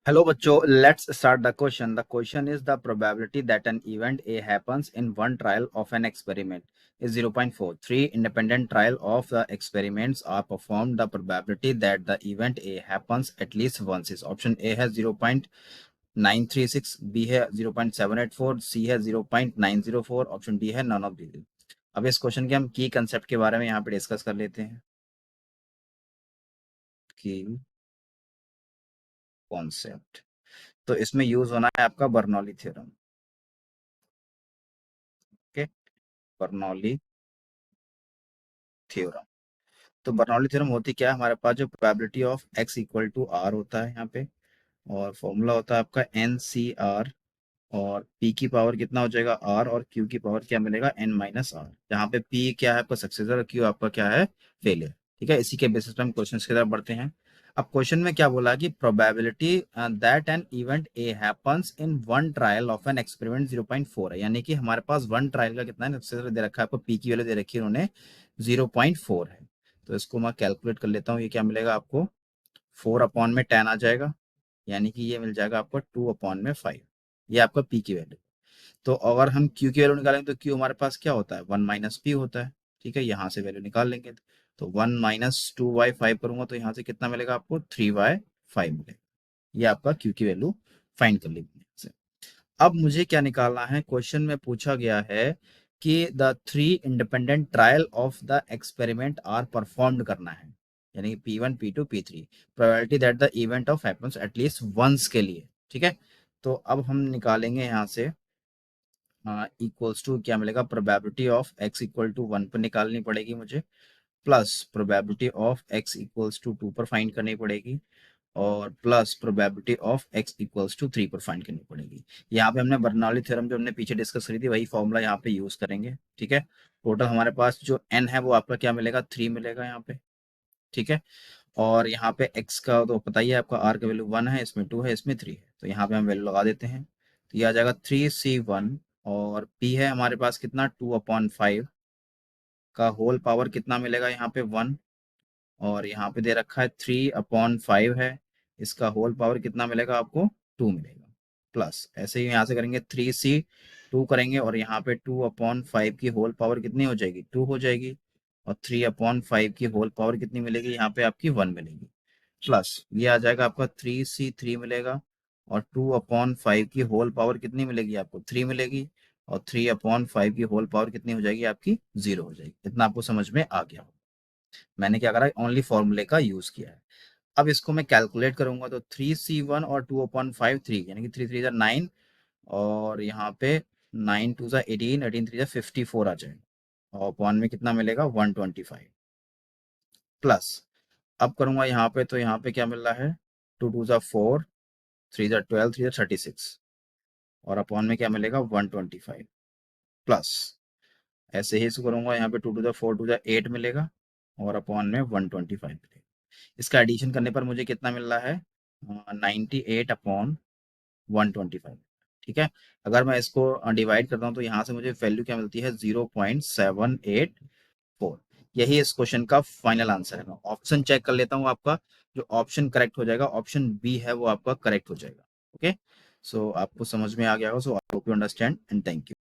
Hello बच्चों, let's start the question. The question is the probability that an event A happens in one trial of an experiment is 0.4. Three independent trial of the experiments are performed. The probability that the event A happens at least once is option A has 0.936, B है 0.784, C है 0.904, option D है none of these. अब इस question के हम की concept के बारे में यहाँ पे डिस्कस कर लेते हैं। की कॉन्सेप्ट तो इसमें यूज होना है आपका Bernoulli theorem. Okay, Bernoulli theorem. तो बर्नौली थ्योरम होती क्या है, हमारे पास जो probability of X equal to R होता है यहाँ पे, और फॉर्मूला होता है आपका एन सी आर, और पी की पावर कितना हो जाएगा आर, और क्यू की पावर क्या मिलेगा एन माइनस आर, जहाँ पे पी क्या है आपका सक्सेसर और क्यू आपका क्या है फेलियर। ठीक है, इसी के बेसिस पे हम क्वेश्चन की तरफ बढ़ते हैं। अब क्वेश्चन में क्या बोला कि probability that an event A happens in one trial of an experiment 0.4 है, यानी कि हमारे पास वन ट्रायल का कितना है सक्सेसर दे रखा है आपको, पी की वैल्यू दे रखी है उन्होंने 0.4 है। तो इसको मैं कैलकुलेट कर लेता हूँ, ये क्या मिलेगा आपको 4/10 आ जाएगा, यानी कि ये मिल जाएगा आपको 2/5। ये आपका पी की वैल्यू। तो अगर हम क्यू की वैल्यू निकालेंगे तो क्यू हमारे पास क्या होता है 1 - पी होता है। ठीक है, यहाँ से वैल्यू निकाल लेंगे तो 1 - 2/5 करूंगा तो यहाँ से कितना मिलेगा आपको 3/5 मिलेगा। ये आपका क्यू की वैल्यू फाइंड कर ली मैंने से। अब मुझे क्या निकालना है, क्वेश्चन में पूछा गया है कि the three independent trial of the experiment are performed करना है, यानी कि P1 P2 P3, probability that the event of happens at least once के लिए। ठीक है, तो अब हम निकालेंगे यहाँ से इक्वल्स टू क्या मिलेगा, probability of x equal to 1 पर निकालनी पड़ेगी मुझे, plus probability of x equals to 2 पर फाइंड करनी पड़ेगी, और plus probability of x equals to 3 पर फाइंड करनी पड़ेगी। यहाँ पे हमने बर्नौली थ्योरम जो हमने पीछे डिस्कस करी थी वही फॉर्मूला यहाँ पे यूज करेंगे। ठीक है, टोटल हमारे पास जो n है वो आपका क्या मिलेगा 3 मिलेगा यहाँ पे। ठीक है, और यहाँ पे x का तो पता ही है आपका, r का वैल्यू 1 है, इसमें 2 है, इसमें 3 है, तो यहाँ पे हम वैल्यू लगा देते हैं। तो ये आ जाएगा 3C1, और p है हमारे पास कितना 2/5 का होल पावर कितना मिलेगा यहाँ पे 1, और यहाँ पे दे रखा है 3/5 है, इसका होल पावर कितना मिलेगा आपको 2 मिलेगा। प्लस ऐसे ही यहाँ से करेंगे 3C2 करेंगे, और यहाँ पे 2/5 की होल पावर कितनी हो जाएगी 2 हो जाएगी, और 3/5 की होल पावर कितनी मिलेगी यहाँ पे आपकी 1 मिलेगी। प्लस ये आ जाएगा आपका 3C3 मिलेगा, और 2/5 की होल पावर कितनी मिलेगी आपको 3 मिलेगी, और 3/5 की होल पावर कितनी हो जाएगी आपकी 0 हो जाएगी। इतना आपको समझ में आ गया। मैंने क्या करा ओनली फॉर्मूले का यूज किया है। अब इसको मैं कैलकुलेट करूंगा तो 3C1 और 2/5 3, यानी कि 3 3 9, और यहाँ पे 9 2 18, 18 3 54 आ जाएगा, और अपॉन में कितना मिलेगा 125, प्लस अब करूंगा यहाँ पे तो यहाँ पे क्या मिल रहा है 2 2 4, 3 12, 3 36, और अपॉन में क्या मिलेगा 125, प्लस ऐसे ही इसको करूंगा यहाँ पे 2 2 4, 2 8 मिलेगा, और अपॉन में 125 मिलेगा। इसका एडिशन करने पर मुझे कितना मिल रहा है 98/125। ठीक है, अगर मैं इसको डिवाइड करता हूँ तो यहाँ से मुझे वैल्यू क्या मिलती है 0.784। यही इस क्वेश्चन का फाइनल आंसर है। मैं ऑप्शन चेक कर लेता हूँ आपका, जो ऑप्शन करेक्ट हो जाएगा ऑप्शन बी है वो आपका करेक्ट हो जाएगा। ओके, सो आपको समझ में आ गया होगा। So I hope you understand and thank you.